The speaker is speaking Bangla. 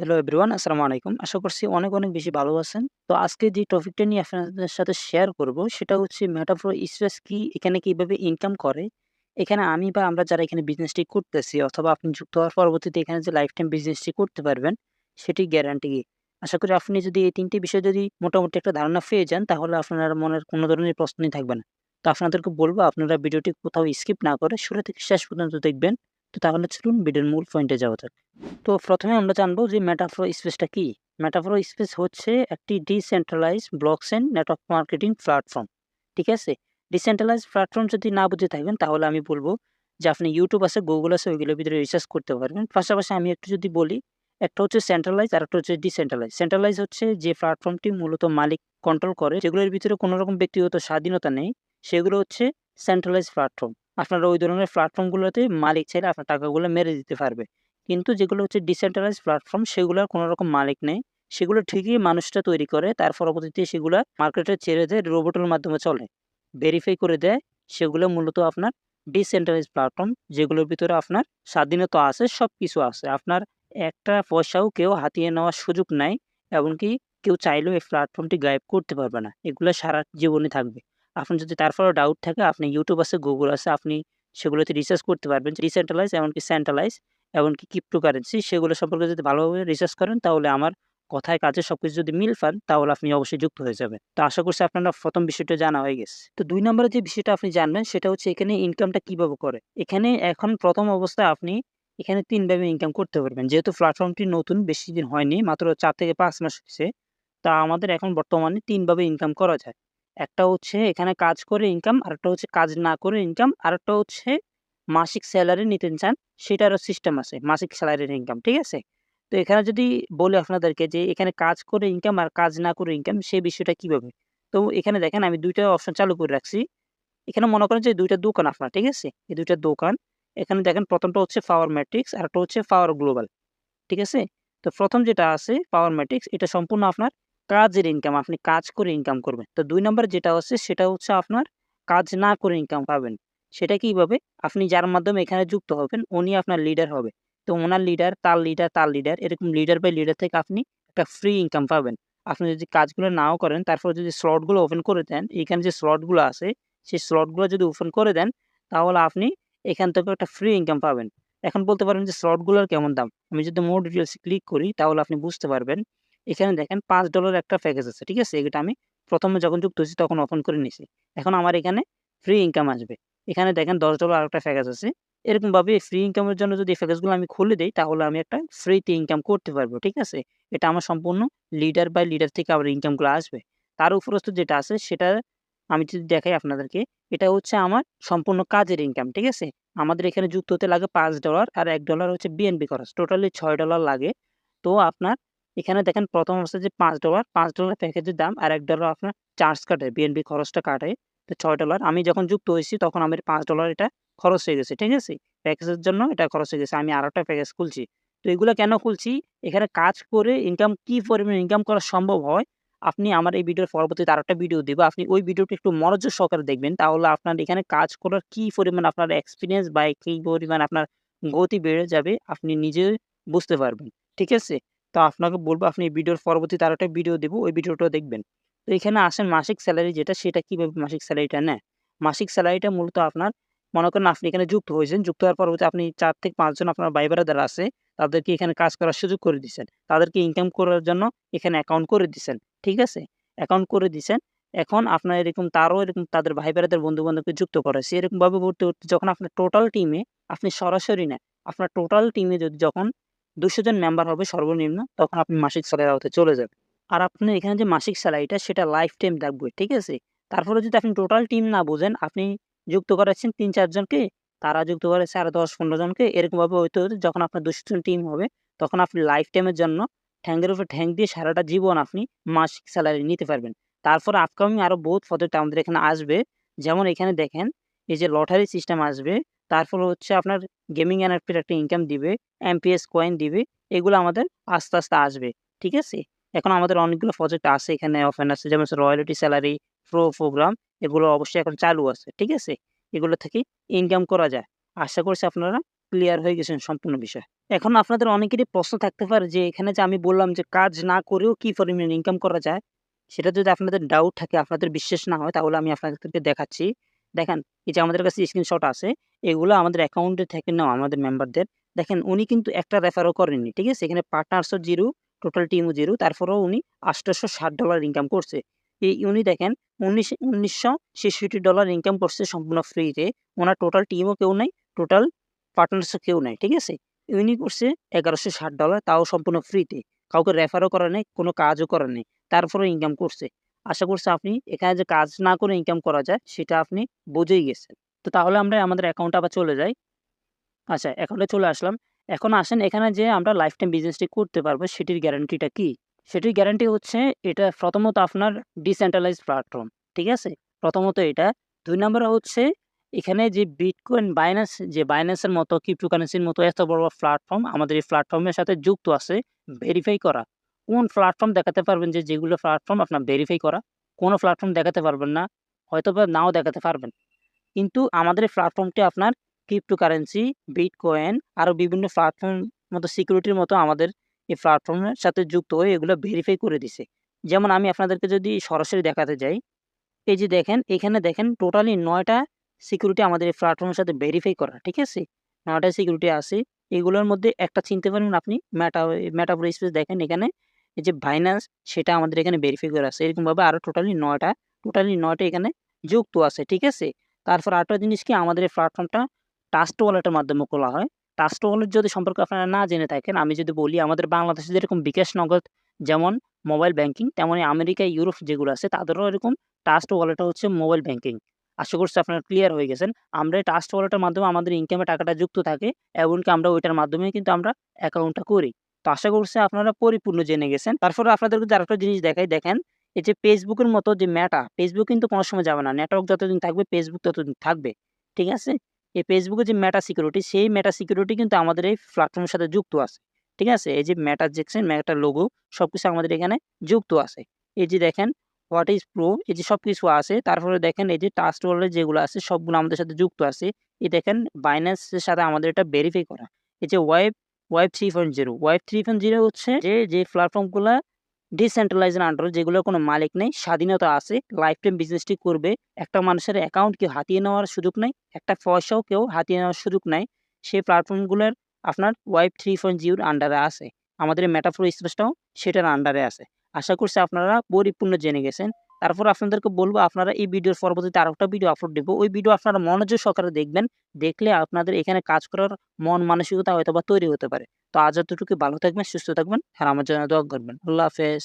হ্যালো এভরিওয়ান, আসসালামু আলাইকুম। আশা করছি অনেক, অনেক বেশি ভালো আছেন। তো আজকে যে টপিকটা নিয়ে আপনাদের সাথে শেয়ার করব সেটা হচ্ছে মেটাফোর স্পেস কি, এখানে কিভাবে ইনকাম করে? এখানে আমি বা আমরা যারা এখানে বিজনেসটি করতেছি অথবা আপনি যুক্ত হওয়ার পরবর্তীতে এখানে যে লাইফ টাইম বিজনেসটি করতে পারবেন সেটির গ্যারান্টি কি? আশা করি আপনি যদি এই ৩ টি বিষয় যদি মোটামুটি একটা ধারণা পেয়ে যান তাহলে আপনার মনের কোনো ধরনের প্রশ্নই থাকবে না। তো আপনাদেরকে বলব আপনারা ভিডিওটি কোথাও স্কিপ না করে শুরু থেকে শেষ পর্যন্ত দেখবেন। তো তাহলে চলুন ভিডিওর মূল পয়েন্টে যাওয়া যাক। তো ১ম এ আমরা জানবো যে মেটাফোর স্পেসটা কি? মেটাফোর স্পেস হচ্ছে একটি decentralised blockchain network marketing platform. ঠিক আছে? ডিসেন্ট্রালাইজড প্ল্যাটফর্ম যদি না বুঝে থাকেন তাহলে আমি বলব যে আপনি YouTube আছে, Google আছে ওইগুলোর ভিতরে রিসার্চ করতে পারবেন। পাশাপাশি আমি একটু যদি বলি, একটা হচ্ছে সেন্ট্রালাইজ আরেকটা হচ্ছে ডিসেন্ট্রালাইজ। সেন্ট্রালাইজ হচ্ছে যে প্ল্যাটফর্মটি মূলত মালিক কন্ট্রোল করে, যেগুলোর ভিতরে কোনো রকম ব্যক্তিগত স্বাধীনতা নেই, সেগুলো হচ্ছে সেন্ট্রালাইজ প্ল্যাটফর্ম। আপনারা ওই ধরনের প্ল্যাটফর্মগুলোতে মালিক চাইলে আপনার টাকাগুলো মেরে দিতে পারবে। কিন্তু যেগুলো হচ্ছে ডিসেন্ট্রালাইজ প্ল্যাটফর্ম সেগুলোর কোনো রকম মালিক নেই। সেগুলো ঠিকই মানুষটা তৈরি করে, তার পরবর্তীতে সেগুলা মার্কেটে ছেড়ে দেয়, রোবটের মাধ্যমে চলে। ভেরিফাই করে দেয়। সেগুলো মূলত আপনার ডিসেন্ট্রালাইজ প্ল্যাটফর্ম, যেগুলোর ভিতরে আপনার স্বাধীনতা আছে, সবকিছু আছে। আপনার একটা পয়সাও কেউ হাতিয়ে নেওয়ার সুযোগ নাই। এমনকি কেউ চাইলেও এই প্ল্যাটফর্মটি গায়েব করতে পারবে না। এগুলা সারা জীবনই থাকবে। আপনার যদি তারপরেও ডাউট থাকে, আপনি YouTube আছে, Google আছে, আপনি সেগুলোতে রিসার্চ করতে পারবেন। ডিসেন্ট্রালাইজ এমনকি সেন্ট্রালাইজ এমনকি ক্রিপ্টোকারেন্সি সেগুলো সম্পর্কে যদি ভালোভাবে রিসার্চ করেন তাহলে আমার কথায় কাজে সবকিছু যদি মিল পান তাহলে আপনি অবশ্যই যুক্ত হয়ে যাবেন। তো আশা করছি আপনারা ১ম বিষয়টা জানা হয়ে গেছে। তো ২ নম্বরে যে বিষয়টা আপনি জানবেন সেটা হচ্ছে এখানে ইনকামটা কিভাবে করে। এখানে এখন ১ম অবস্থায় আপনি এখানে ৩ ভাবে ইনকাম করতে পারবেন। যেহেতু প্ল্যাটফর্মটি নতুন, বেশি দিন হয়নি, মাত্র ৪ থেকে ৫ মাস হইছে। তা আমাদের এখন বর্তমানে ৩ ভাবে ইনকাম করা যায়। একটা হচ্ছে এখানে কাজ করে ইনকাম, আরেকটা হচ্ছে কাজ না করে ইনকাম, আরেকটা হচ্ছে মাসিক সেলারি নিতে চান সেটারও সিস্টেম আছে। মাসিক সেলারির ইনকাম, ঠিক আছে? তো এখানে যদি বলি আপনাদেরকে যে এখানে কাজ করে ইনকাম আর কাজ না করে ইনকাম সেই বিষয়টা কিভাবে? তো এখানে দেখেন আমি ২ টা অপশন চালু করে রাখছি। এখানে মনে করেন যে ২ টা দোকান আপনার, ঠিক আছে? এই ২ টা দোকান। এখানে দেখেন ১ম টা হচ্ছে পাওয়ার ম্যাট্রিক্স আরেকটা হচ্ছে পাওয়ার গ্লোবাল। ঠিক আছে? তো ১ম যেটা আছে পাওয়ার ম্যাট্রিক্স এটা সম্পূর্ণ আপনার কাজের ইনকাম। আপনি কাজ করে ইনকাম করবেন। তো ২ নাম্বার যেটা আছে সেটা হচ্ছে আপনার কাজ না করে ইনকাম পাবেন। সেটা কিভাবে? আপনি যার মাধ্যমে এখানে যুক্ত হবেন উনি আপনার লিডার হবে। তো উনার লিডার, তার লিডার, তার লিডার এরকম লিডার বাই লিডার থেকে আপনি একটা ফ্রি ইনকাম পাবেন। আপনি যদি কাজগুলো নাও করেন তারপর যদি স্লট গুলো ওপেন করে দেন, এখানে যে স্লট গুলো আছে সেই স্লট গুলো যদি ওপেন করে দেন তাহলে আপনি এখান থেকে একটা ফ্রি ইনকাম পাবেন। এখন বলতে পারেন যে স্লট গুলোর কেমন দাম? আমি যদি মোর ডিটেইলস এ ক্লিক করি তাহলে আপনি বুঝতে পারবেন। এখানে দেখেন $৫ একটা প্যাকেজ আছে। ঠিক আছে? এটা আমি ১ম এ যখন যুক্ত হইছি তখন ওপেন করে নিছি। এখন আমার এখানে ফ্রি ইনকাম আসবে। এখানে দেখেন $১০ আরেকটা প্যাকেজ আছে। এরকমভাবে ফ্রি ইনকামের জন্য যদি এই প্যাকেজগুলো আমি খুলে দেই তাহলে আমি একটা ফ্রিতে ইনকাম করতে পারবো। ঠিক আছে? এটা আমার সম্পূর্ণ লিডার বাই লিডার থেকে আমার ইনকামগুলো আসবে। তার উপরস্থ যেটা আছে সেটা আমি যদি দেখাই আপনাদেরকে, এটা হচ্ছে আমার সম্পূর্ণ কাজের ইনকাম। ঠিক আছে? আমাদের এখানে যুক্ত হতে লাগে $৫ আর $১ হচ্ছে বিএনপি খরচ। টোটালি $৬ লাগে। তো আপনার এখানে দেখেন ১ম অবস্থায় যে $৫ প্যাকেজের দাম আর $১ আপনার চার্জ কাটে, বিএনপি খরচটা কাটে। তো $৬ আমি যখন যুক্ত হইছি তখন আমার $৫ এটা খরচ হয়ে গেছে। ঠিক আছে? প্যাকেজের জন্য এটা খরচ হয়ে গেছে। আমি আরেকটা প্যাকেজ খুলছি। তো এগুলা কেন খুলছি? এখানে কাজ করে ইনকাম কি পরিমাণে ইনকাম করা সম্ভব হয়, আপনি আমার এই ভিডিওর পরবর্তীতে আরেকটা ভিডিও দিব। আপনি ওই ভিডিওটি একটু মনোযোগ সহকারে দেখবেন। তাহলে আপনার এখানে কাজ করার কি পরিমাণ আপনার এক্সপেরিয়েন্স বা কি পরিমাণ আপনার গতি বেড়ে যাবে আপনি নিজে বুঝতে পারবেন। ঠিক আছে? তো আপনাকে বলব আপনি এই ভিডিওর পরবর্তীতে আরেকটা ভিডিও দিব। ওই ভিডিওটাও দেখবেন। তো এখানে আসেন মাসিক সেলারি যেটা সেটা কিভাবে মাসিক সেলারিটা নেয়? মাসিক সেলারিটা মূলত আপনার মনে করেন আপনি এখানে যুক্ত হয়েছেন। যুক্ত হওয়ার পরবর্তী আপনি ৪ থেকে ৫ জন আপনার ভাই-ব্রাদার আছে। তাদেরকে এখানে কাজ করার সুযোগ করে দিছেন। তাদেরকে ইনকাম করার জন্য এখানে অ্যাকাউন্ট করে দিছেন। ঠিক আছে? অ্যাকাউন্ট করে দিছেন। এখন আপনার এরকম তারও এরকম তাদের ভাই-ব্রাদার, বন্ধু-বান্ধবকে যুক্ত করাইছে। এরকমভাবে করতে, করতে যখন আপনার টোটাল টিমে আপনি সরাসরি না, আপনার টোটাল টিমে যদি যখন ২০০ জন মেম্বার হবে সর্বনিম্ন, তখন আপনি মাসিক স্যালারির আওতায় চলে যাবেন। আর আপনার এখানে যে মাসিক স্যালারিটা সেটা লাইফ টাইম থাকবে। ঠিক আছে? তারপরে যদি আপনি টোটাল টিম না বুঝেন, আপনি যুক্ত করাচ্ছেন ৩-৪ জনকে, তারা যুক্ত করাচ্ছে আরো ১০-১৫ জনকে। এরকমভাবে হইতে, হইতে যখন আপনার ২০০ জন টিম হবে, তখন আপনি লাইফ টাইমের জন্য ঠ্যাংয়ের উপর ঠ্যাং দিয়ে সারাটা জীবন আপনি মাসিক স্যালারি নিতে পারবেন। তারপরে আপকামিং আরো বহুত প্রজেক্ট আমাদের এখানে আসবে। যেমন এখানে দেখেন, এই যে লটারি সিস্টেম আসবে। তারপর হচ্ছে আপনার গেমিং এনএফটির একটা ইনকাম দিবে, এমপিএস কয়েন দিবে। এগুলো আমাদের আস্তে, আস্তে আসবে। ঠিক আছে? এখন আমাদের অনেকগুলো প্রজেক্ট আছে এখানে ওপেন আছে। যেমন হচ্ছে রয়্যালটি স্যালারি, প্রোগ্রাম এগুলো অবশ্যই এখন চালু আছে। ঠিক আছে? এগুলো থেকে ইনকাম করা যায়। আশা করছি আপনারা ক্লিয়ার হয়ে গেছেন সম্পূর্ণ বিষয়। এখন আপনাদের অনেকেরই প্রশ্ন থাকতে পারে যে এখানে যে আমি বললাম যে কাজ না করেও কি পরিমাণে ইনকাম করা যায়, সেটা যদি আপনাদের ডাউট থাকে, আপনাদের বিশ্বাস না হয়, তাহলে আমি আপনাদেরকে দেখাচ্ছি। দেখেন, এই যে আমাদের কাছে স্ক্রিনশট আছে, এগুলো আমাদের অ্যাকাউন্টে থেকে নেওয়া আমাদের মেম্বারদের। দেখেন উনি কিন্তু একটা রেফারও করেননি, ঠিক আছে? এখানে পার্টনার্সও 0, টোটাল টিমও 0, তারপরেও উনি $860 ইনকাম করছে। উনি দেখেন $1966 ইনকাম করছে সম্পূর্ণ ফ্রিতে। ওনার টোটাল টিমও কেউ নাই, টোটাল পার্টনার্সও কেউ নাই, ঠিক আছে? উনি করছে $1160, তাও সম্পূর্ণ ফ্রিতে। কাউকে রেফারও করে নাই, কোনো কাজও করে নাই। তারপরেও ইনকাম করছে। আশা করছি আপনি এখানে যে কাজ না করে ইনকাম করা যায় সেটা আপনি বুঝেই গেছেন। তো তাহলে আমরা আমাদের অ্যাকাউন্টে আবার চলে যাই। আচ্ছা, অ্যাকাউন্টে চলে আসলাম। এখন আসেন এখানে যে আমরা লাইফ টাইম বিজনেসটি করতে পারবো সেটির গ্যারান্টিটা কি? সেটির গ্যারান্টি হচ্ছে এটা প্রথমত আপনার ডিসেন্ট্রালাইজড প্ল্যাটফর্ম। ঠিক আছে? প্রথমত এটা। ২ নাম্বারে হচ্ছে এখানে যে বিটকয়েন, বাইন্যান্সের মতো ক্রিপ্টোকারেন্সির মতো এত বড় প্ল্যাটফর্ম আমাদের এই প্ল্যাটফর্মের সাথে যুক্ত আছে ভেরিফাই করা। কোন প্ল্যাটফর্ম দেখাতে পারবেন যে যেগুলো প্ল্যাটফর্ম আপনার ভেরিফাই করা? কোন প্ল্যাটফর্ম দেখাতে পারবেন না। হয়তোবা নাও দেখাতে পারবেন। কিন্তু আমাদের এই প্ল্যাটফর্মটি আপনার ক্রিপ্টোকারেন্সি, বিটকয়েন আরও বিভিন্ন প্ল্যাটফর্ম মতো সিকিউরিটির মতো আমাদের এই প্ল্যাটফর্মের সাথে যুক্ত হয়ে এগুলো ভেরিফাই করে দিছে। যেমন আমি আপনাদেরকে যদি সরাসরি দেখাতে যাই, এই যে দেখেন, এখানে দেখেন টোটালি ৯ টা সিকিউরিটি আমাদের এই প্ল্যাটফর্মের সাথে ভেরিফাই করা। ঠিক আছে? ৯ টা সিকিউরিটি আছে। এগুলোর মধ্যে একটা চিনতে পারবেন আপনি মেটাফোর স্পেস দেখেন এখানে এই যে বাইন্যান্স সেটা আমাদের এখানে ভেরিফাই করা আছে। এরকমভাবে আরও টোটালি ৯ টা এখানে যুক্ত আছে। ঠিক আছে? তারপর আরেকটা জিনিস কি আমাদের এই প্ল্যাটফর্মটা ট্রাস্ট ওয়ালেটের মাধ্যমে খোলা হয়। ট্রাস্ট ওয়ালেট যদি সম্পর্কে আপনারা না জেনে থাকেন, আমি যদি বলি আমাদের বাংলাদেশে যেরকম বিকাশ নগদ যেমন মোবাইল ব্যাংকিং, তেমনি আমেরিকা, ইউরোপ যেগুলো আছে তাদেরও এরকম ট্রাস্ট ওয়ালেটটা হচ্ছে মোবাইল ব্যাংকিং। আশা করছি আপনারা ক্লিয়ার হয়ে গেছেন। আমরা এই ট্রাস্ট ওয়ালেটের মাধ্যমে আমাদের ইনকামের টাকাটা যুক্ত থাকে, এমনকি আমরা ওইটার মাধ্যমে কিন্তু আমরা অ্যাকাউন্টটা করি। তো আশা করছি আপনারা পরিপূর্ণ জেনে গেছেন। তারপরে আপনাদেরকে যে আরেকটা জিনিস দেখাই, দেখেন এই যে ফেসবুকের মতো যে মেটা, ফেসবুক কিন্তু কোনো সময় যাবে না। নেটওয়ার্ক যতদিন থাকবে ফেসবুক ততদিন থাকবে। ঠিক আছে? এই ফেসবুকের যে মেটা সিকিউরিটি, সেই মেটা সিকিউরিটি কিন্তু আমাদের এই প্ল্যাটফর্মের সাথে যুক্ত আছে। ঠিক আছে? এই যে মেটা দেখছেন, মেটার লোগো সবকিছু আমাদের এখানে যুক্ত আছে। এই যে দেখেন হোয়াট ইজ প্রো, এই যে সবকিছু আছে। তারপরে দেখেন এই যে ট্রাস্ট ওয়ালেট যেগুলো আছে সবগুলো আমাদের সাথে যুক্ত আছে। এই দেখেন বাইন্যান্সের সাথে আমাদের এটা ভেরিফাই করা। এই যে ওয়েব 3.0, ওয়েব 3.0 হচ্ছে যে প্ল্যাটফর্মগুলা ডিসেন্ট্রালাইজড এর আন্ডারে যেগুলোর কোনো মালিক নেই, স্বাধীনতা আছে, লাইফ টাইম বিজনেসটি করবে। একটা মানুষের অ্যাকাউন্ট কেউ হাতিয়ে নেওয়ার সুযোগ নাই, একটা পয়সাও কেউ হাতিয়ে নেওয়ার সুযোগ নাই। সেই প্ল্যাটফর্মগুলোর আপনার ওয়েব 3.0 এর আন্ডারে আছে। আমাদের এই মেটাফ্লো স্পেসটাও সেটার আন্ডারে আছে। আশা করছি আপনারা পরিপূর্ণ জেনে গেছেন। তারপর আপনাদেরকে বলব আপনারা এই ভিডিওর পরবর্তীতে আরেকটা ভিডিও আপলোড দেব। ওই ভিডিও আপনারা মনোযোগ সহকারে দেখবেন। দেখলে আপনাদের এখানে কাজ করার মন মানসিকতা হয়তোবা তৈরি হতে পারে। তো আজ এতটুকু, ভালো থাকবেন, সুস্থ থাকবেন আর আমার জন্য দোয়া করবেন। আল্লাহ হাফেজ।